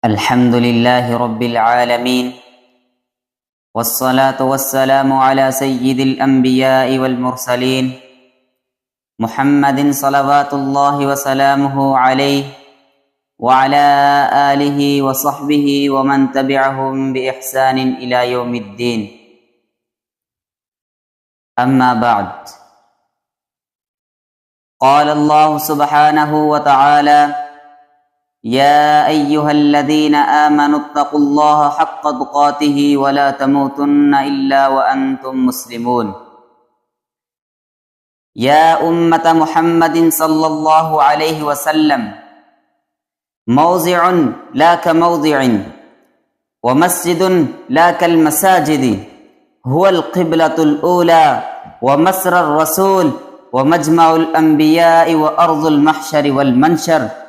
الحمد لله رب العالمين، والصلاة والسلام على سيد الأنبياء والمرسلين محمد صلوات الله وسلامه عليه وعلى آله وصحبه ومن تبعهم بإحسان إلى يوم الدين. أما بعد، قال الله سبحانه وتعالى: يا أيها الذين آمنوا اتقوا الله حق تقاته ولا تموتن إلا وأنتم مسلمون. يا أمة محمد صلى الله عليه وسلم، موضع لا كموضع، ومسجد لا كالمساجد، هو القبلة الأولى ومسر الرسول ومجمع الأنبياء وأرض المحشر والمنشر،